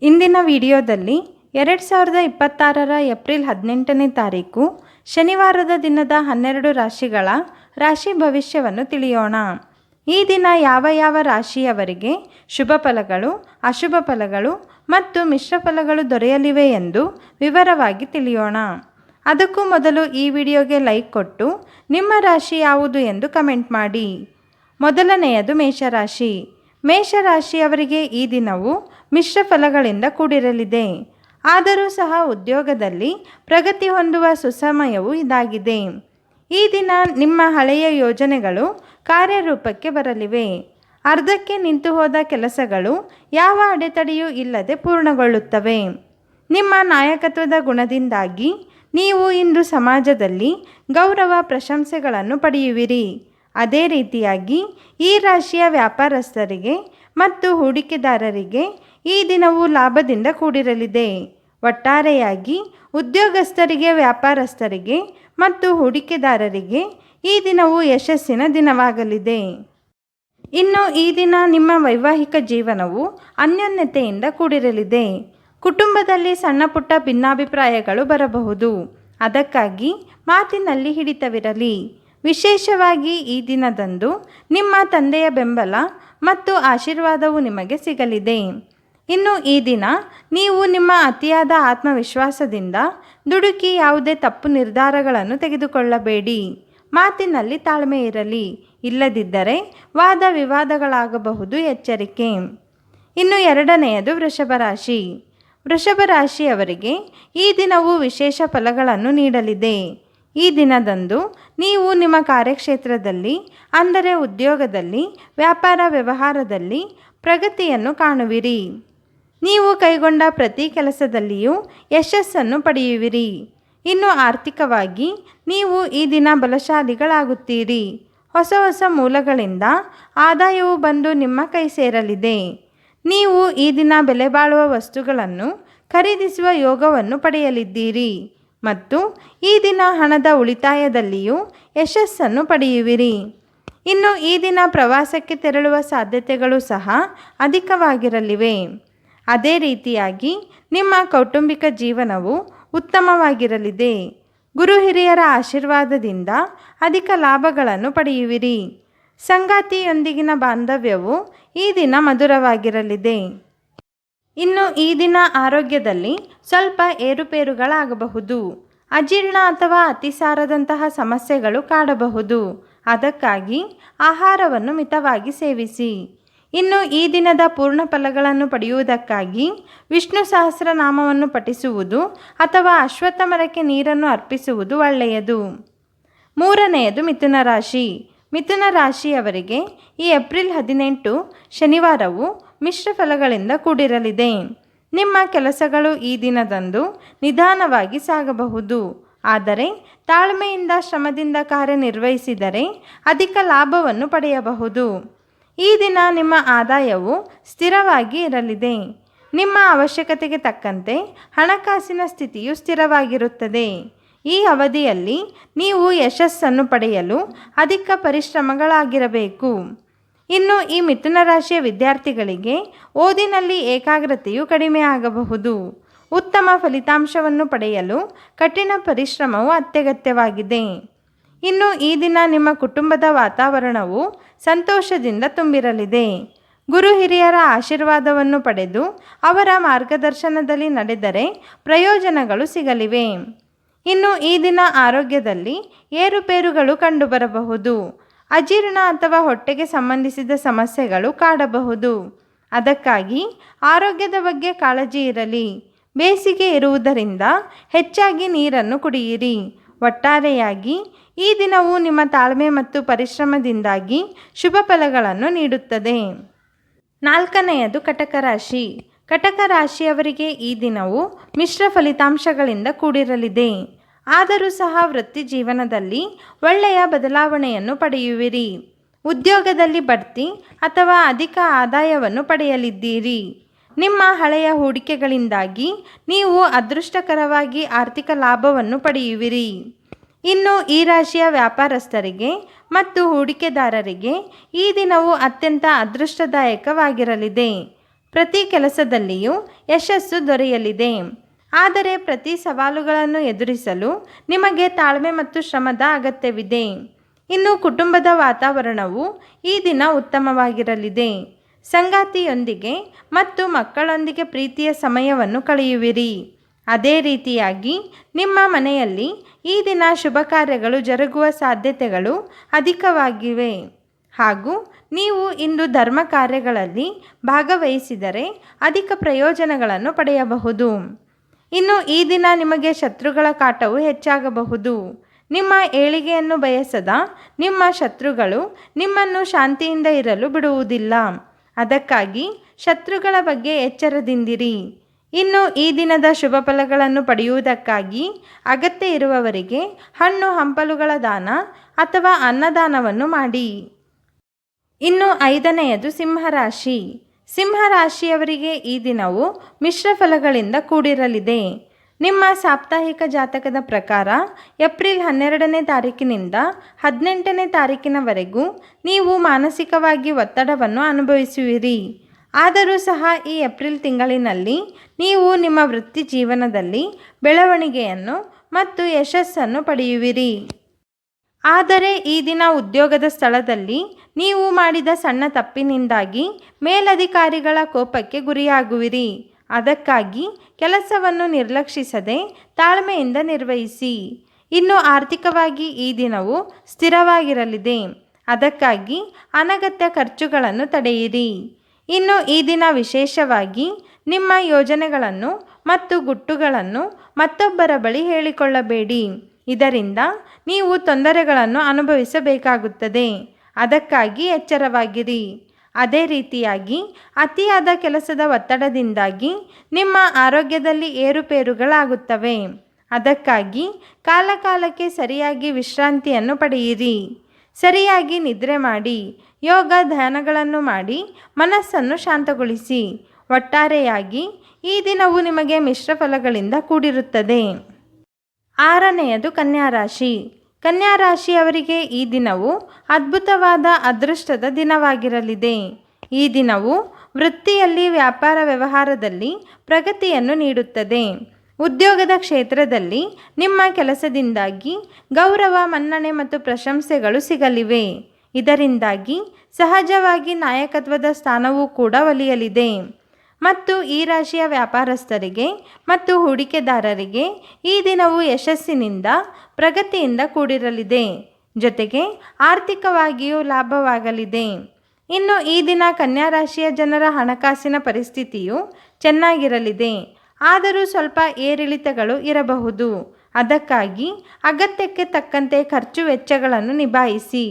ಇಂದಿನ ವಿಡಿಯೋದಲ್ಲಿ 2026 ಏಪ್ರಿಲ್ 18ನೇ ತಾರೀಕು ಶನಿವಾರದ ದಿನದ 12 ರಾಶಿಗಳ ರಾಶಿ ಭವಿಷ್ಯವನ್ನು ತಿಳಿಯೋಣ. ಈ ದಿನ ಯಾವ ಯಾವ ರಾಶಿಯವರಿಗೆ ಶುಭ ಫಲಗಳು, ಅಶುಭ ಫಲಗಳು ಮತ್ತು ಮಿಶ್ರ ಫಲಗಳು ದೊರೆಯಲಿವೆ ಎಂದು ವಿವರವಾಗಿ ತಿಳಿಯೋಣ. ಅದಕ್ಕೂ ಮೊದಲು ಈ ವಿಡಿಯೋಗೆ ಲೈಕ್ ಕೊಟ್ಟು ನಿಮ್ಮ ರಾಶಿ ಯಾವುದು ಎಂದು ಕಮೆಂಟ್ ಮಾಡಿ. ಮೊದಲನೆಯದು ಮೇಷರಾಶಿ. ಮೇಷರಾಶಿಯವರಿಗೆ ಈ ದಿನವು ಮಿಶ್ರ ಫಲಗಳಿಂದ ಕೂಡಿರಲಿದೆ. ಆದರೂ ಸಹ ಉದ್ಯೋಗದಲ್ಲಿ ಪ್ರಗತಿ ಹೊಂದುವ ಸುಸಮಯವು ಇದಾಗಿದೆ. ಈ ದಿನ ನಿಮ್ಮ ಹಳೆಯ ಯೋಜನೆಗಳು ಕಾರ್ಯರೂಪಕ್ಕೆ ಬರಲಿವೆ. ಅರ್ಧಕ್ಕೆ ನಿಂತು ಹೋದ ಕೆಲಸಗಳು ಯಾವ ಅಡೆತಡೆಯೂ ಇಲ್ಲದೆ ಪೂರ್ಣಗೊಳ್ಳುತ್ತವೆ. ನಿಮ್ಮ ನಾಯಕತ್ವದ ಗುಣದಿಂದಾಗಿ ನೀವು ಇಂದು ಸಮಾಜದಲ್ಲಿ ಗೌರವ ಪ್ರಶಂಸೆಗಳನ್ನು ಪಡೆಯುವಿರಿ. ಅದೇ ರೀತಿಯಾಗಿ ಈ ರಾಶಿಯ ವ್ಯಾಪಾರಸ್ಥರಿಗೆ ಮತ್ತು ಹೂಡಿಕೆದಾರರಿಗೆ ಈ ದಿನವು ಲಾಭದಿಂದ ಕೂಡಿರಲಿದೆ. ಒಟ್ಟಾರೆಯಾಗಿ ಉದ್ಯೋಗಸ್ಥರಿಗೆ, ವ್ಯಾಪಾರಸ್ಥರಿಗೆ ಮತ್ತು ಹೂಡಿಕೆದಾರರಿಗೆ ಈ ದಿನವು ಯಶಸ್ಸಿನ ದಿನವಾಗಲಿದೆ. ಇನ್ನು ಈ ದಿನ ನಿಮ್ಮ ವೈವಾಹಿಕ ಜೀವನವು ಅನ್ಯೋನ್ಯತೆಯಿಂದ ಕೂಡಿರಲಿದೆ. ಕುಟುಂಬದಲ್ಲಿ ಸಣ್ಣ ಪುಟ್ಟ ಭಿನ್ನಾಭಿಪ್ರಾಯಗಳು ಬರಬಹುದು. ಅದಕ್ಕಾಗಿ ಮಾತಿನಲ್ಲಿ ಹಿಡಿತವಿರಲಿ. ವಿಶೇಷವಾಗಿ ಈ ದಿನದಂದು ನಿಮ್ಮ ತಂದೆಯ ಬೆಂಬಲ ಮತ್ತು ಆಶೀರ್ವಾದವು ನಿಮಗೆ ಸಿಗಲಿದೆ. ಇನ್ನು ಈ ದಿನ ನೀವು ನಿಮ್ಮ ಅತಿಯಾದ ಆತ್ಮವಿಶ್ವಾಸದಿಂದ ದುಡುಕಿ ಯಾವುದೇ ತಪ್ಪು ನಿರ್ಧಾರಗಳನ್ನು ತೆಗೆದುಕೊಳ್ಳಬೇಡಿ. ಮಾತಿನಲ್ಲಿ ತಾಳ್ಮೆ ಇರಲಿ, ಇಲ್ಲದಿದ್ದರೆ ವಾದ ವಿವಾದಗಳಾಗಬಹುದು, ಎಚ್ಚರಿಕೆ. ಇನ್ನು ಎರಡನೆಯದು ವೃಷಭ ರಾಶಿ. ವೃಷಭ ರಾಶಿಯವರಿಗೆ ಈ ದಿನವು ವಿಶೇಷ ಫಲಗಳನ್ನು ನೀಡಲಿದೆ. ಈ ದಿನದಂದು ನೀವು ನಿಮ್ಮ ಕಾರ್ಯಕ್ಷೇತ್ರದಲ್ಲಿ, ಅಂದರೆ ಉದ್ಯೋಗದಲ್ಲಿ, ವ್ಯಾಪಾರ ವ್ಯವಹಾರದಲ್ಲಿ ಪ್ರಗತಿಯನ್ನು ಕಾಣುವಿರಿ. ನೀವು ಕೈಗೊಂಡ ಪ್ರತಿ ಕೆಲಸದಲ್ಲಿಯೂ ಯಶಸ್ಸನ್ನು ಪಡೆಯುವಿರಿ. ಇನ್ನು ಆರ್ಥಿಕವಾಗಿ ನೀವು ಈ ದಿನ ಬಲಶಾಲಿಗಳಾಗುತ್ತೀರಿ. ಹೊಸ ಹೊಸ ಮೂಲಗಳಿಂದ ಆದಾಯವು ಬಂದು ನಿಮ್ಮ ಕೈ ಸೇರಲಿದೆ. ನೀವು ಈ ದಿನ ಬೆಲೆ ಬಾಳುವ ವಸ್ತುಗಳನ್ನು ಖರೀದಿಸುವ ಯೋಗವನ್ನು ಪಡೆಯಲಿದ್ದೀರಿ ಮತ್ತು ಈ ದಿನ ಹಣದ ಉಳಿತಾಯದಲ್ಲಿಯೂ ಯಶಸ್ಸನ್ನು ಪಡೆಯುವಿರಿ. ಇನ್ನು ಈ ದಿನ ಪ್ರವಾಸಕ್ಕೆ ತೆರಳುವ ಸಾಧ್ಯತೆಗಳು ಸಹ ಅಧಿಕವಾಗಿರಲಿವೆ. ಅದೇ ರೀತಿಯಾಗಿ ನಿಮ್ಮ ಕೌಟುಂಬಿಕ ಜೀವನವು ಉತ್ತಮವಾಗಿರಲಿದೆ. ಗುರು ಹಿರಿಯರ ಆಶೀರ್ವಾದದಿಂದ ಅಧಿಕ ಲಾಭಗಳನ್ನು ಪಡೆಯುವಿರಿ. ಸಂಗಾತಿಯೊಂದಿಗಿನ ಬಾಂಧವ್ಯವು ಈ ದಿನ ಮಧುರವಾಗಿರಲಿದೆ. ಇನ್ನು ಈ ದಿನ ಆರೋಗ್ಯದಲ್ಲಿ ಸ್ವಲ್ಪ ಏರುಪೇರುಗಳಾಗಬಹುದು. ಅಜೀರ್ಣ ಅಥವಾ ಅತಿಸಾರದಂತಹ ಸಮಸ್ಯೆಗಳು ಕಾಡಬಹುದು. ಅದಕ್ಕಾಗಿ ಆಹಾರವನ್ನು ಮಿತವಾಗಿ ಸೇವಿಸಿ. ಇನ್ನು ಈ ದಿನದ ಪೂರ್ಣ ಫಲಗಳನ್ನು ಪಡೆಯುವುದಕ್ಕಾಗಿ ವಿಷ್ಣು ಸಹಸ್ರನಾಮವನ್ನು ಪಠಿಸುವುದು ಅಥವಾ ಅಶ್ವತ್ಥ ಮರಕ್ಕೆ ನೀರನ್ನು ಅರ್ಪಿಸುವುದು ಒಳ್ಳೆಯದು. ಮೂರನೆಯದು ಮಿಥುನ ರಾಶಿ. ಮಿಥುನ ರಾಶಿಯವರಿಗೆ ಈ ಏಪ್ರಿಲ್ 18 ಶನಿವಾರವು ಮಿಶ್ರ ಫಲಗಳಿಂದ ಕೂಡಿರಲಿದೆ. ನಿಮ್ಮ ಕೆಲಸಗಳು ಈ ದಿನದಂದು ನಿಧಾನವಾಗಿ ಸಾಗಬಹುದು. ಆದರೆ ತಾಳ್ಮೆಯಿಂದ, ಶ್ರಮದಿಂದ ಕಾರ್ಯನಿರ್ವಹಿಸಿದರೆ ಅಧಿಕ ಲಾಭವನ್ನು ಪಡೆಯಬಹುದು. ಈ ದಿನ ನಿಮ್ಮ ಆದಾಯವು ಸ್ಥಿರವಾಗಿ ಇರಲಿದೆ. ನಿಮ್ಮ ಅವಶ್ಯಕತೆಗೆ ತಕ್ಕಂತೆ ಹಣಕಾಸಿನ ಸ್ಥಿತಿಯು ಸ್ಥಿರವಾಗಿರುತ್ತದೆ. ಈ ಅವಧಿಯಲ್ಲಿ ನೀವು ಯಶಸ್ಸನ್ನು ಪಡೆಯಲು ಅಧಿಕ ಪರಿಶ್ರಮಗಳಾಗಿರಬೇಕು. ಇನ್ನು ಈ ಮಿಥುನ ರಾಶಿಯ ವಿದ್ಯಾರ್ಥಿಗಳಿಗೆ ಓದಿನಲ್ಲಿ ಏಕಾಗ್ರತೆಯು ಕಡಿಮೆ ಆಗಬಹುದು. ಉತ್ತಮ ಫಲಿತಾಂಶವನ್ನು ಪಡೆಯಲು ಕಠಿಣ ಪರಿಶ್ರಮವು ಅತ್ಯಗತ್ಯವಾಗಿದೆ. ಇನ್ನು ಈ ದಿನ ನಿಮ್ಮ ಕುಟುಂಬದ ವಾತಾವರಣವು ಸಂತೋಷದಿಂದ ತುಂಬಿರಲಿದೆ. ಗುರು ಹಿರಿಯರ ಆಶೀರ್ವಾದವನ್ನು ಪಡೆದು ಅವರ ಮಾರ್ಗದರ್ಶನದಲ್ಲಿ ನಡೆದರೆ ಪ್ರಯೋಜನಗಳು ಸಿಗಲಿವೆ. ಇನ್ನು ಈ ದಿನ ಆರೋಗ್ಯದಲ್ಲಿ ಏರುಪೇರುಗಳು ಕಂಡುಬರಬಹುದು. ಅಜೀರ್ಣ ಅಥವಾ ಹೊಟ್ಟೆಗೆ ಸಂಬಂಧಿಸಿದ ಸಮಸ್ಯೆಗಳು ಕಾಡಬಹುದು. ಅದಕ್ಕಾಗಿ ಆರೋಗ್ಯದ ಬಗ್ಗೆ ಕಾಳಜಿ ಇರಲಿ. ಬೇಸಿಗೆ ಇರುವುದರಿಂದ ಹೆಚ್ಚಾಗಿ ನೀರನ್ನು ಕುಡಿಯಿರಿ. ಒಟ್ಟಾರೆಯಾಗಿ ಈ ದಿನವು ನಿಮ್ಮ ತಾಳ್ಮೆ ಮತ್ತು ಪರಿಶ್ರಮದಿಂದಾಗಿ ಶುಭ ಫಲಗಳನ್ನು ನೀಡುತ್ತದೆ. ನಾಲ್ಕನೆಯದು ಕಟಕ ರಾಶಿ. ಕಟಕ ರಾಶಿಯವರಿಗೆ ಈ ದಿನವು ಮಿಶ್ರ ಫಲಿತಾಂಶಗಳಿಂದ ಕೂಡಿರಲಿದೆ. ಆದರೂ ಸಹ ವೃತ್ತಿ ಜೀವನದಲ್ಲಿ ಒಳ್ಳೆಯ ಬದಲಾವಣೆಯನ್ನು ಪಡೆಯುವಿರಿ. ಉದ್ಯೋಗದಲ್ಲಿ ಬಡ್ತಿ ಅಥವಾ ಅಧಿಕ ಆದಾಯವನ್ನು ಪಡೆಯಲಿದ್ದೀರಿ. ನಿಮ್ಮ ಹಳೆಯ ಹೂಡಿಕೆಗಳಿಂದಾಗಿ ನೀವು ಅದೃಷ್ಟಕರವಾಗಿ ಆರ್ಥಿಕ ಲಾಭವನ್ನು ಪಡೆಯುವಿರಿ. ಇನ್ನು ಈ ರಾಶಿಯ ವ್ಯಾಪಾರಸ್ಥರಿಗೆ ಮತ್ತು ಹೂಡಿಕೆದಾರರಿಗೆ ಈ ದಿನವು ಅತ್ಯಂತ ಅದೃಷ್ಟದಾಯಕವಾಗಿರಲಿದೆ. ಪ್ರತಿ ಕೆಲಸದಲ್ಲಿಯೂ ಯಶಸ್ಸು ದೊರೆಯಲಿದೆ. ಆದರೆ ಪ್ರತಿ ಸವಾಲುಗಳನ್ನು ಎದುರಿಸಲು ನಿಮಗೆ ತಾಳ್ಮೆ ಮತ್ತು ಶ್ರಮದ ಅಗತ್ಯವಿದೆ. ಇನ್ನು ಕುಟುಂಬದ ವಾತಾವರಣವು ಈ ದಿನ ಉತ್ತಮವಾಗಿರಲಿದೆ. ಸಂಗಾತಿಯೊಂದಿಗೆ ಮತ್ತು ಮಕ್ಕಳೊಂದಿಗೆ ಪ್ರೀತಿಯ ಸಮಯವನ್ನು ಕಳೆಯುವಿರಿ. ಅದೇ ರೀತಿಯಾಗಿ ನಿಮ್ಮ ಮನೆಯಲ್ಲಿ ಈ ದಿನ ಶುಭ ಕಾರ್ಯಗಳು ಜರುಗುವ ಸಾಧ್ಯತೆಗಳು ಅಧಿಕವಾಗಿವೆ ಹಾಗೂ ನೀವು ಇಂದು ಧರ್ಮ ಕಾರ್ಯಗಳಲ್ಲಿ ಭಾಗವಹಿಸಿದರೆ ಅಧಿಕ ಪ್ರಯೋಜನಗಳನ್ನು ಪಡೆಯಬಹುದು. ಇನ್ನು ಈ ದಿನ ನಿಮಗೆ ಶತ್ರುಗಳ ಕಾಟವು ಹೆಚ್ಚಾಗಬಹುದು. ನಿಮ್ಮ ಏಳಿಗೆಯನ್ನು ಬಯಸದ ನಿಮ್ಮ ಶತ್ರುಗಳು ನಿಮ್ಮನ್ನು ಶಾಂತಿಯಿಂದ ಇರಲು ಬಿಡುವುದಿಲ್ಲ. ಅದಕ್ಕಾಗಿ ಶತ್ರುಗಳ ಬಗ್ಗೆ ಎಚ್ಚರದಿಂದಿರಿ. ಇನ್ನು ಈ ದಿನದ ಶುಭ ಫಲಗಳನ್ನು ಪಡೆಯುವುದಕ್ಕಾಗಿ ಅಗತ್ಯ ಇರುವವರಿಗೆ ಹಣ್ಣು ಹಂಪಲುಗಳ ದಾನ ಅಥವಾ ಅನ್ನದಾನವನ್ನು ಮಾಡಿ. ಇನ್ನು 5ನೆಯದು ಸಿಂಹರಾಶಿ. ಸಿಂಹರಾಶಿಯವರಿಗೆ ಈ ದಿನವು ಮಿಶ್ರ ಫಲಗಳಿಂದ ಕೂಡಿರಲಿದೆ. ನಿಮ್ಮ ಸಾಪ್ತಾಹಿಕ ಜಾತಕದ ಪ್ರಕಾರ ಏಪ್ರಿಲ್ 12ನೇ ತಾರೀಕಿನಿಂದ 18ನೇ ತಾರೀಕಿನವರೆಗೂ ನೀವು ಮಾನಸಿಕವಾಗಿ ಒತ್ತಡವನ್ನು ಅನುಭವಿಸುವಿರಿ. ಆದರೂ ಸಹ ಈ ಏಪ್ರಿಲ್ ತಿಂಗಳಿನಲ್ಲಿ ನೀವು ನಿಮ್ಮ ವೃತ್ತಿ ಜೀವನದಲ್ಲಿ ಬೆಳವಣಿಗೆಯನ್ನು ಮತ್ತು ಯಶಸ್ಸನ್ನು ಪಡೆಯುವಿರಿ. ಆದರೆ ಈ ದಿನ ಉದ್ಯೋಗದ ಸ್ಥಳದಲ್ಲಿ ನೀವು ಮಾಡಿದ ಸಣ್ಣ ತಪ್ಪಿನಿಂದಾಗಿ ಮೇಲಧಿಕಾರಿಗಳ ಕೋಪಕ್ಕೆ ಗುರಿಯಾಗುವಿರಿ. ಅದಕ್ಕಾಗಿ ಕೆಲಸವನ್ನು ನಿರ್ಲಕ್ಷಿಸದೆ ತಾಳ್ಮೆಯಿಂದ ನಿರ್ವಹಿಸಿ. ಇನ್ನು ಆರ್ಥಿಕವಾಗಿ ಈ ದಿನವು ಸ್ಥಿರವಾಗಿರಲಿದೆ. ಅದಕ್ಕಾಗಿ ಅನಗತ್ಯ ಖರ್ಚುಗಳನ್ನು ತಡೆಯಿರಿ. ಇನ್ನು ಈ ದಿನ ವಿಶೇಷವಾಗಿ ನಿಮ್ಮ ಯೋಜನೆಗಳನ್ನು ಮತ್ತು ಗುಟ್ಟುಗಳನ್ನು ಮತ್ತೊಬ್ಬರ ಬಳಿ ಹೇಳಿಕೊಳ್ಳಬೇಡಿ. ಇದರಿಂದ ನೀವು ತೊಂದರೆಗಳನ್ನು ಅನುಭವಿಸಬೇಕಾಗುತ್ತದೆ. ಅದಕ್ಕಾಗಿ ಎಚ್ಚರವಾಗಿರಿ. ಅದೇ ರೀತಿಯಾಗಿ ಅತಿಯಾದ ಕೆಲಸದ ಒತ್ತಡದಿಂದಾಗಿ ನಿಮ್ಮ ಆರೋಗ್ಯದಲ್ಲಿ ಏರುಪೇರುಗಳಾಗುತ್ತವೆ. ಅದಕ್ಕಾಗಿ ಕಾಲಕಾಲಕ್ಕೆ ಸರಿಯಾಗಿ ವಿಶ್ರಾಂತಿಯನ್ನು ಪಡೆಯಿರಿ. ಸರಿಯಾಗಿ ನಿದ್ರೆ ಮಾಡಿ, ಯೋಗ ಧ್ಯಾನಗಳನ್ನು ಮಾಡಿ ಮನಸ್ಸನ್ನು ಶಾಂತಗೊಳಿಸಿ. ಒಟ್ಟಾರೆಯಾಗಿ ಈ ದಿನವು ನಿಮಗೆ ಮಿಶ್ರ ಫಲಗಳಿಂದ ಕೂಡಿರುತ್ತದೆ. 6ನೆಯದು ಕನ್ಯಾ ರಾಶಿ. ಕನ್ಯಾ ರಾಶಿಯವರಿಗೆ ಈ ದಿನವು ಅದ್ಭುತವಾದ ಅದೃಷ್ಟದ ದಿನವಾಗಿರಲಿದೆ. ಈ ದಿನವು ವೃತ್ತಿಯಲ್ಲಿ ವ್ಯಾಪಾರ ವ್ಯವಹಾರದಲ್ಲಿ ಪ್ರಗತಿಯನ್ನು ನೀಡುತ್ತದೆ. ಉದ್ಯೋಗದ ಕ್ಷೇತ್ರದಲ್ಲಿ ನಿಮ್ಮ ಕೆಲಸದಿಂದಾಗಿ ಗೌರವ, ಮನ್ನಣೆ ಮತ್ತು ಪ್ರಶಂಸೆಗಳು ಸಿಗಲಿವೆ. ಇದರಿಂದಾಗಿ ಸಹಜವಾಗಿ ನಾಯಕತ್ವದ ಸ್ಥಾನವೂ ಕೂಡ ಒಲಿಯಲಿದೆ. ಮತ್ತು ಈ ರಾಶಿಯ ವ್ಯಾಪಾರಸ್ಥರಿಗೆ ಮತ್ತು ಹೂಡಿಕೆದಾರರಿಗೆ ಈ ದಿನವು ಯಶಸ್ಸಿನಿಂದ ಪ್ರಗತಿಯಿಂದ ಕೂಡಿರಲಿದೆ. ಜೊತೆಗೆ ಆರ್ಥಿಕವಾಗಿಯೂ ಲಾಭವಾಗಲಿದೆ. ಇನ್ನು ಈ ದಿನ ಕನ್ಯಾ ರಾಶಿಯ ಜನರ ಹಣಕಾಸಿನ ಪರಿಸ್ಥಿತಿಯು ಚೆನ್ನಾಗಿರಲಿದೆ. ಆದರೂ ಸ್ವಲ್ಪ ಏರಿಳಿತಗಳು ಇರಬಹುದು. ಅದಕ್ಕಾಗಿ ಅಗತ್ಯಕ್ಕೆ ತಕ್ಕಂತೆ ಖರ್ಚು ವೆಚ್ಚಗಳನ್ನು ನಿಭಾಯಿಸಿ.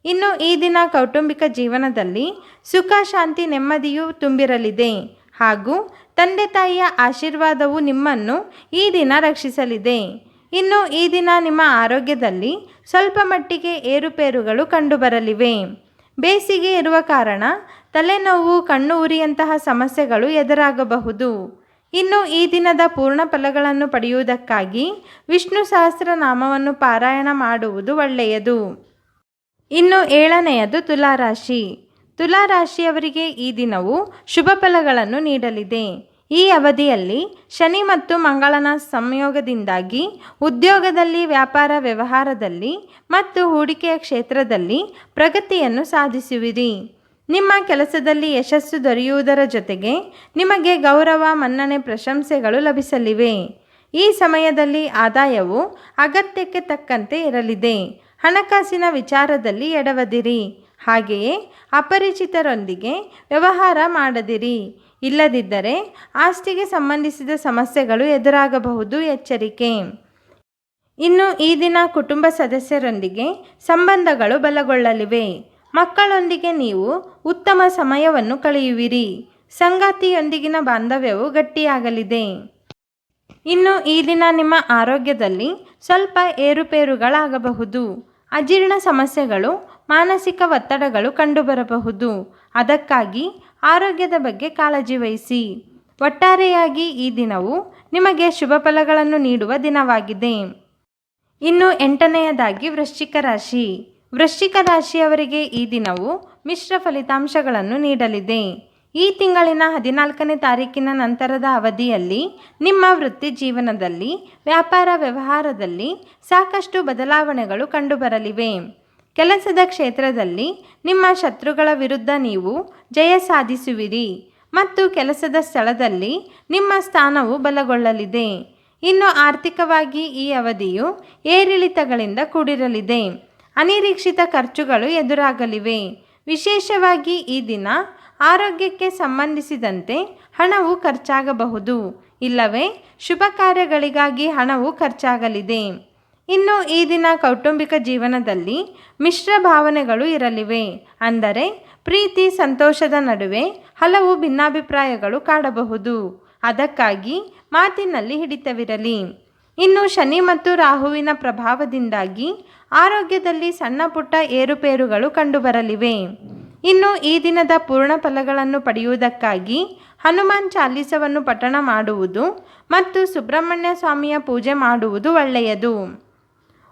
ಇನ್ನು ಈ ದಿನ ಕೌಟುಂಬಿಕ ಜೀವನದಲ್ಲಿ ಸುಖ, ಶಾಂತಿ, ನೆಮ್ಮದಿಯೂ ತುಂಬಿರಲಿದೆ ಹಾಗೂ ತಂದೆ ತಾಯಿಯ ಆಶೀರ್ವಾದವು ನಿಮ್ಮನ್ನು ಈ ದಿನ ರಕ್ಷಿಸಲಿದೆ. ಇನ್ನು ಈ ದಿನ ನಿಮ್ಮ ಆರೋಗ್ಯದಲ್ಲಿ ಸ್ವಲ್ಪ ಮಟ್ಟಿಗೆ ಏರುಪೇರುಗಳು ಕಂಡುಬರಲಿವೆ. ಬೇಸಿಗೆ ಇರುವ ಕಾರಣ ತಲೆನೋವು, ಕಣ್ಣು ಉರಿಯಂತಹ ಸಮಸ್ಯೆಗಳು ಎದುರಾಗಬಹುದು. ಇನ್ನು ಈ ದಿನದ ಪೂರ್ಣ ಫಲಗಳನ್ನು ಪಡೆಯುವುದಕ್ಕಾಗಿ ವಿಷ್ಣು ಸಹಸ್ರನಾಮವನ್ನು ಪಾರಾಯಣ ಮಾಡುವುದು ಒಳ್ಳೆಯದು. ಇನ್ನು 7ನೆಯದು ತುಲಾರಾಶಿ. ತುಲಾರಾಶಿಯವರಿಗೆ ಈ ದಿನವು ಶುಭ ಫಲಗಳನ್ನು ನೀಡಲಿದೆ. ಈ ಅವಧಿಯಲ್ಲಿ ಶನಿ ಮತ್ತು ಮಂಗಳನ ಸಂಯೋಗದಿಂದಾಗಿ ಉದ್ಯೋಗದಲ್ಲಿ, ವ್ಯಾಪಾರ ವ್ಯವಹಾರದಲ್ಲಿ ಮತ್ತು ಹೂಡಿಕೆಯ ಕ್ಷೇತ್ರದಲ್ಲಿ ಪ್ರಗತಿಯನ್ನು ಸಾಧಿಸುವಿರಿ. ನಿಮ್ಮ ಕೆಲಸದಲ್ಲಿ ಯಶಸ್ಸು ದೊರೆಯುವುದರ ಜೊತೆಗೆ ನಿಮಗೆ ಗೌರವ, ಮನ್ನಣೆ, ಪ್ರಶಂಸೆಗಳು ಲಭಿಸಲಿವೆ. ಈ ಸಮಯದಲ್ಲಿ ಆದಾಯವು ಅಗತ್ಯಕ್ಕೆ ತಕ್ಕಂತೆ ಇರಲಿದೆ. ಹಣಕಾಸಿನ ವಿಚಾರದಲ್ಲಿ ಎಡವದಿರಿ. ಹಾಗೆಯೇ ಅಪರಿಚಿತರೊಂದಿಗೆ ವ್ಯವಹಾರ ಮಾಡದಿರಿ. ಇಲ್ಲದಿದ್ದರೆ ಆಸ್ತಿಗೆ ಸಂಬಂಧಿಸಿದ ಸಮಸ್ಯೆಗಳು ಎದುರಾಗಬಹುದು. ಎಚ್ಚರಿಕೆ. ಇನ್ನು ಈ ದಿನ ಕುಟುಂಬ ಸದಸ್ಯರೊಂದಿಗೆ ಸಂಬಂಧಗಳು ಬಲಗೊಳ್ಳಲಿವೆ. ಮಕ್ಕಳೊಂದಿಗೆ ನೀವು ಉತ್ತಮ ಸಮಯವನ್ನು ಕಳೆಯುವಿರಿ. ಸಂಗಾತಿಯೊಂದಿಗಿನ ಬಾಂಧವ್ಯವು ಗಟ್ಟಿಯಾಗಲಿದೆ. ಇನ್ನು ಈ ದಿನ ನಿಮ್ಮ ಆರೋಗ್ಯದಲ್ಲಿ ಸ್ವಲ್ಪ ಏರುಪೇರುಗಳಾಗಬಹುದು. ಅಜೀರ್ಣ ಸಮಸ್ಯೆಗಳು, ಮಾನಸಿಕ ಒತ್ತಡಗಳು ಕಂಡುಬರಬಹುದು. ಅದಕ್ಕಾಗಿ ಆರೋಗ್ಯದ ಬಗ್ಗೆ ಕಾಳಜಿ ವಹಿಸಿ. ಒಟ್ಟಾರೆಯಾಗಿ ಈ ದಿನವು ನಿಮಗೆ ಶುಭ ಫಲಗಳನ್ನು ನೀಡುವ ದಿನವಾಗಿದೆ. ಇನ್ನು 8ನೆಯದಾಗಿ ವೃಶ್ಚಿಕ ರಾಶಿ. ವೃಶ್ಚಿಕ ರಾಶಿಯವರಿಗೆ ಈ ದಿನವು ಮಿಶ್ರ ಫಲಿತಾಂಶಗಳನ್ನು ನೀಡಲಿದೆ. ಈ ತಿಂಗಳಿನ 14ನೇ ತಾರೀಕಿನ ನಂತರದ ಅವಧಿಯಲ್ಲಿ ನಿಮ್ಮ ವೃತ್ತಿ ಜೀವನದಲ್ಲಿ, ವ್ಯಾಪಾರ ವ್ಯವಹಾರದಲ್ಲಿ ಸಾಕಷ್ಟು ಬದಲಾವಣೆಗಳು ಕಂಡುಬರಲಿವೆ. ಕೆಲಸದ ಕ್ಷೇತ್ರದಲ್ಲಿ ನಿಮ್ಮ ಶತ್ರುಗಳ ವಿರುದ್ಧ ನೀವು ಜಯ ಸಾಧಿಸುವಿರಿ ಮತ್ತು ಕೆಲಸದ ಸ್ಥಳದಲ್ಲಿ ನಿಮ್ಮ ಸ್ಥಾನವು ಬಲಗೊಳ್ಳಲಿದೆ. ಇನ್ನು ಆರ್ಥಿಕವಾಗಿ ಈ ಅವಧಿಯು ಏರಿಳಿತಗಳಿಂದ ಕೂಡಿರಲಿದೆ. ಅನಿರೀಕ್ಷಿತ ಖರ್ಚುಗಳು ಎದುರಾಗಲಿವೆ. ವಿಶೇಷವಾಗಿ ಈ ದಿನ ಆರೋಗ್ಯಕ್ಕೆ ಸಂಬಂಧಿಸಿದಂತೆ ಹಣವು ಖರ್ಚಾಗಬಹುದು, ಇಲ್ಲವೇ ಶುಭ ಕಾರ್ಯಗಳಿಗಾಗಿ ಹಣವು ಖರ್ಚಾಗಲಿದೆ. ಇನ್ನು ಈ ದಿನ ಕೌಟುಂಬಿಕ ಜೀವನದಲ್ಲಿ ಮಿಶ್ರ ಭಾವನೆಗಳು ಇರಲಿವೆ. ಅಂದರೆ ಪ್ರೀತಿ ಸಂತೋಷದ ನಡುವೆ ಹಲವು ಭಿನ್ನಾಭಿಪ್ರಾಯಗಳು ಕಾಡಬಹುದು. ಅದಕ್ಕಾಗಿ ಮಾತಿನಲ್ಲಿ ಹಿಡಿತವಿರಲಿ. ಇನ್ನು ಶನಿ ಮತ್ತು ರಾಹುವಿನ ಪ್ರಭಾವದಿಂದಾಗಿ ಆರೋಗ್ಯದಲ್ಲಿ ಸಣ್ಣ ಪುಟ್ಟ ಏರುಪೇರುಗಳು ಕಂಡುಬರಲಿವೆ. ಇನ್ನು ಈ ದಿನದ ಪೂರ್ಣ ಫಲಗಳನ್ನು ಪಡೆಯುವುದಕ್ಕಾಗಿ ಹನುಮಾನ್ ಚಾಲೀಸವನ್ನು ಪಠಣ ಮಾಡುವುದು ಮತ್ತು ಸುಬ್ರಹ್ಮಣ್ಯ ಸ್ವಾಮಿಯ ಪೂಜೆ ಮಾಡುವುದು ಒಳ್ಳೆಯದು.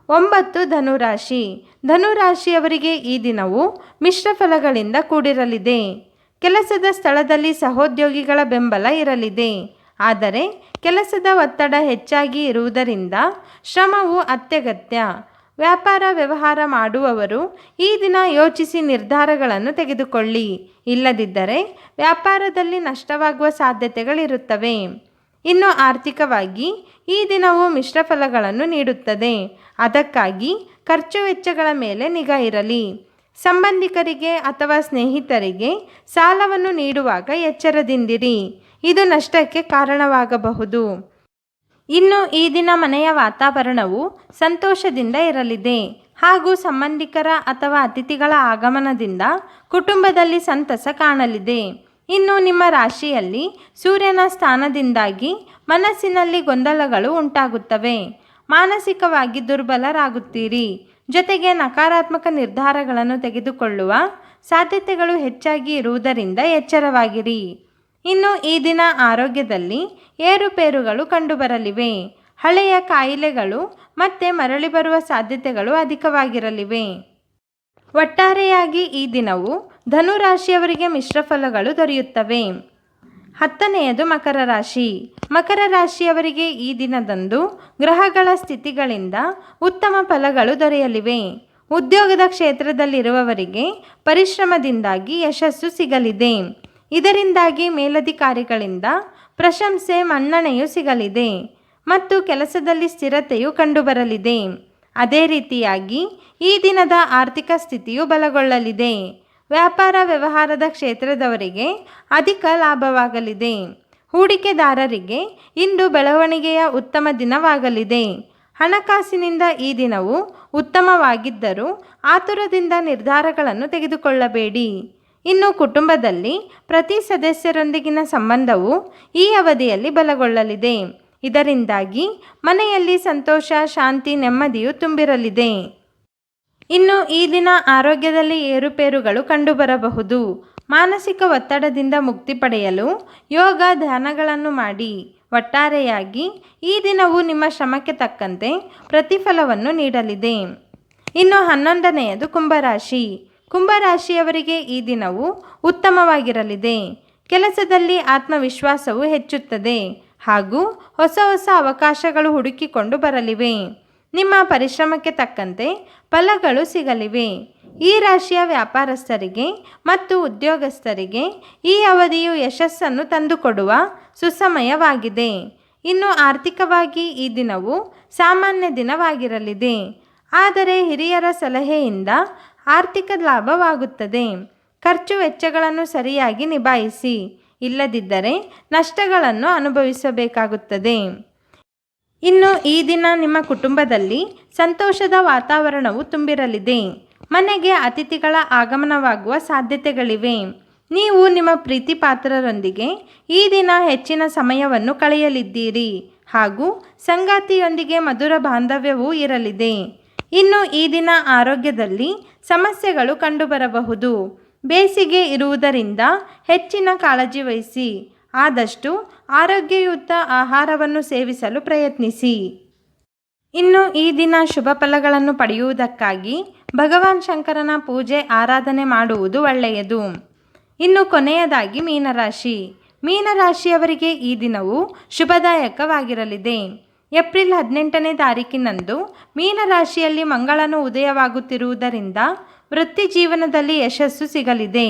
9. ಧನುರಾಶಿ. ಧನುರಾಶಿಯವರಿಗೆ ಈ ದಿನವು ಮಿಶ್ರ ಫಲಗಳಿಂದ ಕೂಡಿರಲಿದೆ. ಕೆಲಸದ ಸ್ಥಳದಲ್ಲಿ ಸಹೋದ್ಯೋಗಿಗಳ ಬೆಂಬಲ ಇರಲಿದೆ. ಆದರೆ ಕೆಲಸದ ಒತ್ತಡ ಹೆಚ್ಚಾಗಿ ಇರುವುದರಿಂದ ಶ್ರಮವು ಅತ್ಯಗತ್ಯ. ವ್ಯಾಪಾರ ವ್ಯವಹಾರ ಮಾಡುವವರು ಈ ದಿನ ಯೋಚಿಸಿ ನಿರ್ಧಾರಗಳನ್ನು ತೆಗೆದುಕೊಳ್ಳಿ. ಇಲ್ಲದಿದ್ದರೆ ವ್ಯಾಪಾರದಲ್ಲಿ ನಷ್ಟವಾಗುವ ಸಾಧ್ಯತೆಗಳಿರುತ್ತವೆ. ಇನ್ನು ಆರ್ಥಿಕವಾಗಿ ಈ ದಿನವು ಮಿಶ್ರ ಫಲಗಳನ್ನು ನೀಡುತ್ತದೆ. ಅದಕ್ಕಾಗಿ ಖರ್ಚು ವೆಚ್ಚಗಳ ಮೇಲೆ ನಿಗಾ ಇರಲಿ. ಸಂಬಂಧಿಕರಿಗೆ ಅಥವಾ ಸ್ನೇಹಿತರಿಗೆ ಸಾಲವನ್ನು ನೀಡುವಾಗ ಎಚ್ಚರದಿಂದಿರಿ. ಇದು ನಷ್ಟಕ್ಕೆ ಕಾರಣವಾಗಬಹುದು. ಇನ್ನು ಈ ದಿನ ಮನೆಯ ವಾತಾವರಣವು ಸಂತೋಷದಿಂದ ಇರಲಿದೆ ಹಾಗೂ ಸಂಬಂಧಿಕರ ಅಥವಾ ಅತಿಥಿಗಳ ಆಗಮನದಿಂದ ಕುಟುಂಬದಲ್ಲಿ ಸಂತಸ ಕಾಣಲಿದೆ. ಇನ್ನು ನಿಮ್ಮ ರಾಶಿಯಲ್ಲಿ ಸೂರ್ಯನ ಸ್ಥಾನದಿಂದಾಗಿ ಮನಸ್ಸಿನಲ್ಲಿ ಗೊಂದಲಗಳು ಉಂಟಾಗುತ್ತವೆ. ಮಾನಸಿಕವಾಗಿ ದುರ್ಬಲರಾಗುತ್ತೀರಿ. ಜೊತೆಗೆ ನಕಾರಾತ್ಮಕ ನಿರ್ಧಾರಗಳನ್ನು ತೆಗೆದುಕೊಳ್ಳುವ ಸಾಧ್ಯತೆಗಳು ಹೆಚ್ಚಾಗಿ ಇರುವುದರಿಂದ ಎಚ್ಚರವಾಗಿರಿ. ಇನ್ನು ಈ ದಿನ ಆರೋಗ್ಯದಲ್ಲಿ ಏರುಪೇರುಗಳು ಕಂಡುಬರಲಿವೆ. ಹಳೆಯ ಕಾಯಿಲೆಗಳು ಮತ್ತೆ ಮರಳಿ ಬರುವ ಸಾಧ್ಯತೆಗಳು ಅಧಿಕವಾಗಿರಲಿವೆ. ಒಟ್ಟಾರೆಯಾಗಿ ಈ ದಿನವು ಧನುರಾಶಿಯವರಿಗೆ ಮಿಶ್ರ ಫಲಗಳು ದೊರೆಯುತ್ತವೆ. 10ನೇಯದು ಮಕರ ರಾಶಿ. ಮಕರ ರಾಶಿಯವರಿಗೆ ಈ ದಿನದಂದು ಗ್ರಹಗಳ ಸ್ಥಿತಿಗಳಿಂದ ಉತ್ತಮ ಫಲಗಳು ದೊರೆಯಲಿವೆ. ಉದ್ಯೋಗದ ಕ್ಷೇತ್ರದಲ್ಲಿರುವವರಿಗೆ ಪರಿಶ್ರಮದಿಂದಾಗಿ ಯಶಸ್ಸು ಸಿಗಲಿದೆ. ಇದರಿಂದಾಗಿ ಮೇಲಧಿಕಾರಿಗಳಿಂದ ಪ್ರಶಂಸೆ ಮನ್ನಣೆಯು ಸಿಗಲಿದೆ ಮತ್ತು ಕೆಲಸದಲ್ಲಿ ಸ್ಥಿರತೆಯು ಕಂಡುಬರಲಿದೆ. ಅದೇ ರೀತಿಯಾಗಿ ಈ ದಿನದ ಆರ್ಥಿಕ ಸ್ಥಿತಿಯು ಬಲಗೊಳ್ಳಲಿದೆ. ವ್ಯಾಪಾರ ವ್ಯವಹಾರದ ಕ್ಷೇತ್ರದವರಿಗೆ ಅಧಿಕ ಲಾಭವಾಗಲಿದೆ. ಹೂಡಿಕೆದಾರರಿಗೆ ಇಂದು ಬೆಳವಣಿಗೆಯ ಉತ್ತಮ ದಿನವಾಗಲಿದೆ. ಹಣಕಾಸಿನಿಂದ ಈ ದಿನವು ಉತ್ತಮವಾಗಿದ್ದರೂ ಆತುರದಿಂದ ನಿರ್ಧಾರಗಳನ್ನು ತೆಗೆದುಕೊಳ್ಳಬೇಡಿ. ಇನ್ನು ಕುಟುಂಬದಲ್ಲಿ ಪ್ರತಿ ಸದಸ್ಯರೊಂದಿಗಿನ ಸಂಬಂಧವು ಈ ಅವಧಿಯಲ್ಲಿ ಬಲಗೊಳ್ಳಲಿದೆ. ಇದರಿಂದಾಗಿ ಮನೆಯಲ್ಲಿ ಸಂತೋಷ, ಶಾಂತಿ, ನೆಮ್ಮದಿಯು ತುಂಬಿರಲಿದೆ. ಇನ್ನು ಈ ದಿನ ಆರೋಗ್ಯದಲ್ಲಿ ಏರುಪೇರುಗಳು ಕಂಡುಬರಬಹುದು. ಮಾನಸಿಕ ಒತ್ತಡದಿಂದ ಮುಕ್ತಿ ಪಡೆಯಲು ಯೋಗ, ಧ್ಯಾನಗಳನ್ನು ಮಾಡಿ. ಒಟ್ಟಾರೆಯಾಗಿ ಈ ದಿನವು ನಿಮ್ಮ ಶ್ರಮಕ್ಕೆ ತಕ್ಕಂತೆ ಪ್ರತಿಫಲವನ್ನು ನೀಡಲಿದೆ. ಇನ್ನು 11ನೇಯದು ಕುಂಭರಾಶಿ. ಕುಂಭರಾಶಿಯವರಿಗೆ ಈ ದಿನವು ಉತ್ತಮವಾಗಿರಲಿದೆ. ಕೆಲಸದಲ್ಲಿ ಆತ್ಮವಿಶ್ವಾಸವು ಹೆಚ್ಚುತ್ತದೆ ಹಾಗೂ ಹೊಸ ಹೊಸ ಅವಕಾಶಗಳು ಹುಡುಕಿಕೊಂಡು ಬರಲಿವೆ. ನಿಮ್ಮ ಪರಿಶ್ರಮಕ್ಕೆ ತಕ್ಕಂತೆ ಫಲಗಳು ಸಿಗಲಿವೆ. ಈ ರಾಶಿಯ ವ್ಯಾಪಾರಸ್ಥರಿಗೆ ಮತ್ತು ಉದ್ಯೋಗಸ್ಥರಿಗೆ ಈ ಅವಧಿಯು ಯಶಸ್ಸನ್ನು ತಂದುಕೊಡುವ ಸುಸಮಯವಾಗಿದೆ. ಇನ್ನು ಆರ್ಥಿಕವಾಗಿ ಈ ದಿನವು ಸಾಮಾನ್ಯ ದಿನವಾಗಿರಲಿದೆ. ಆದರೆ ಹಿರಿಯರ ಸಲಹೆಯಿಂದ ಆರ್ಥಿಕ ಲಾಭವಾಗುತ್ತದೆ. ಖರ್ಚು ವೆಚ್ಚಗಳನ್ನು ಸರಿಯಾಗಿ ನಿಭಾಯಿಸಿ. ಇಲ್ಲದಿದ್ದರೆ ನಷ್ಟಗಳನ್ನು ಅನುಭವಿಸಬೇಕಾಗುತ್ತದೆ. ಇನ್ನು ಈ ದಿನ ನಿಮ್ಮ ಕುಟುಂಬದಲ್ಲಿ ಸಂತೋಷದ ವಾತಾವರಣವು ತುಂಬಿರಲಿದೆ. ಮನೆಗೆ ಅತಿಥಿಗಳ ಆಗಮನವಾಗುವ ಸಾಧ್ಯತೆಗಳಿವೆ. ನೀವು ನಿಮ್ಮ ಪ್ರೀತಿ ಪಾತ್ರರೊಂದಿಗೆ ಈ ದಿನ ಹೆಚ್ಚಿನ ಸಮಯವನ್ನು ಕಳೆಯಲಿದ್ದೀರಿ ಹಾಗೂ ಸಂಗಾತಿಯೊಂದಿಗೆ ಮಧುರ ಬಾಂಧವ್ಯವೂ ಇರಲಿದೆ. ಇನ್ನು ಈ ದಿನ ಆರೋಗ್ಯದಲ್ಲಿ ಸಮಸ್ಯೆಗಳು ಕಂಡುಬರಬಹುದು. ಬೇಸಿಗೆ ಇರುವುದರಿಂದ ಹೆಚ್ಚಿನ ಕಾಳಜಿ ವಹಿಸಿ. ಆದಷ್ಟು ಆರೋಗ್ಯಯುತ ಆಹಾರವನ್ನು ಸೇವಿಸಲು ಪ್ರಯತ್ನಿಸಿ. ಇನ್ನು ಈ ದಿನ ಶುಭ ಫಲಗಳನ್ನು ಪಡೆಯುವುದಕ್ಕಾಗಿ ಭಗವಾನ್ ಶಂಕರನ ಪೂಜೆ ಆರಾಧನೆ ಮಾಡುವುದು ಒಳ್ಳೆಯದು. ಇನ್ನು ಕೊನೆಯದಾಗಿ ಮೀನರಾಶಿ. ಮೀನರಾಶಿಯವರಿಗೆ ಈ ದಿನವು ಶುಭದಾಯಕವಾಗಿರಲಿದೆ. ಏಪ್ರಿಲ್ 18ನೇ ತಾರೀಕಿನಂದು ಮೀನರಾಶಿಯಲ್ಲಿ ಮಂಗಳನು ಉದಯವಾಗುತ್ತಿರುವುದರಿಂದ ವೃತ್ತಿ ಜೀವನದಲ್ಲಿ ಯಶಸ್ಸು ಸಿಗಲಿದೆ.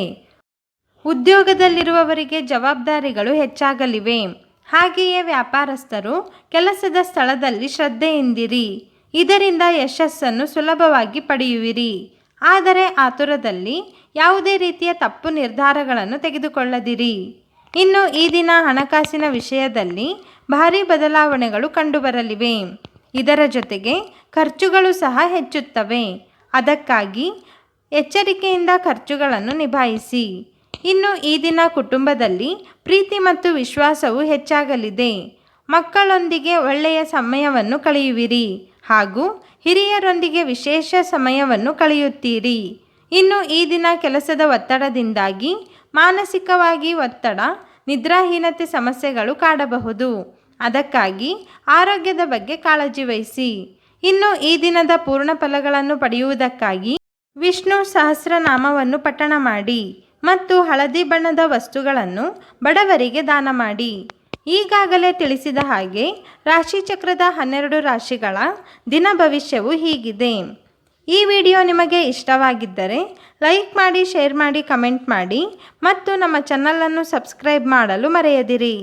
ಉದ್ಯೋಗದಲ್ಲಿರುವವರಿಗೆ ಜವಾಬ್ದಾರಿಗಳು ಹೆಚ್ಚಾಗಲಿವೆ. ಹಾಗೆಯೇ ವ್ಯಾಪಾರಸ್ಥರು ಕೆಲಸದ ಸ್ಥಳದಲ್ಲಿ ಶ್ರದ್ಧೆಯಿಂದಿರಿ. ಇದರಿಂದ ಯಶಸ್ಸನ್ನು ಸುಲಭವಾಗಿ ಪಡೆಯುವಿರಿ. ಆದರೆ ಆತುರದಲ್ಲಿ ಯಾವುದೇ ರೀತಿಯ ತಪ್ಪು ನಿರ್ಧಾರಗಳನ್ನು ತೆಗೆದುಕೊಳ್ಳದಿರಿ. ಇನ್ನು ಈ ದಿನ ಹಣಕಾಸಿನ ವಿಷಯದಲ್ಲಿ ಭಾರೀ ಬದಲಾವಣೆಗಳು ಕಂಡುಬರಲಿವೆ. ಇದರ ಜೊತೆಗೆ ಖರ್ಚುಗಳು ಸಹ ಹೆಚ್ಚುತ್ತವೆ. ಅದಕ್ಕಾಗಿ ಎಚ್ಚರಿಕೆಯಿಂದ ಖರ್ಚುಗಳನ್ನು ನಿಭಾಯಿಸಿ. ಇನ್ನು ಈ ದಿನ ಕುಟುಂಬದಲ್ಲಿ ಪ್ರೀತಿ ಮತ್ತು ವಿಶ್ವಾಸವು ಹೆಚ್ಚಾಗಲಿದೆ. ಮಕ್ಕಳೊಂದಿಗೆ ಒಳ್ಳೆಯ ಸಮಯವನ್ನು ಕಳೆಯುವಿರಿ ಹಾಗೂ ಹಿರಿಯರೊಂದಿಗೆ ವಿಶೇಷ ಸಮಯವನ್ನು ಕಳೆಯುತ್ತೀರಿ. ಇನ್ನು ಈ ದಿನ ಕೆಲಸದ ಒತ್ತಡದಿಂದಾಗಿ ಮಾನಸಿಕವಾಗಿ ಒತ್ತಡ, ನಿದ್ರಾಹೀನತೆ ಸಮಸ್ಯೆಗಳು ಕಾಡಬಹುದು. ಅದಕ್ಕಾಗಿ ಆರೋಗ್ಯದ ಬಗ್ಗೆ ಕಾಳಜಿ ವಹಿಸಿ. ಇನ್ನು ಈ ದಿನದ ಪೂರ್ಣ ಫಲಗಳನ್ನು ಪಡೆಯುವುದಕ್ಕಾಗಿ ವಿಷ್ಣು ಸಹಸ್ರನಾಮವನ್ನು ಪಠಣ ಮಾಡಿ ಮತ್ತು ಹಳದಿ ಬಣ್ಣದ ವಸ್ತುಗಳನ್ನು ಬಡವರಿಗೆ ದಾನ ಮಾಡಿ. ಈಗಾಗಲೇ ತಿಳಿಸಿದ ಹಾಗೆ ರಾಶಿಚಕ್ರದ 12 ರಾಶಿಗಳ ದಿನ ಭವಿಷ್ಯವು ಹೀಗಿದೆ. ಈ ವಿಡಿಯೋ ನಿಮಗೆ ಇಷ್ಟವಾಗಿದ್ದರೆ ಲೈಕ್ ಮಾಡಿ, ಶೇರ್ ಮಾಡಿ, ಕಮೆಂಟ್ ಮಾಡಿ ಮತ್ತು ನಮ್ಮ ಚಾನಲನ್ನು ಸಬ್ಸ್ಕ್ರೈಬ್ ಮಾಡಲು ಮರೆಯದಿರಿ.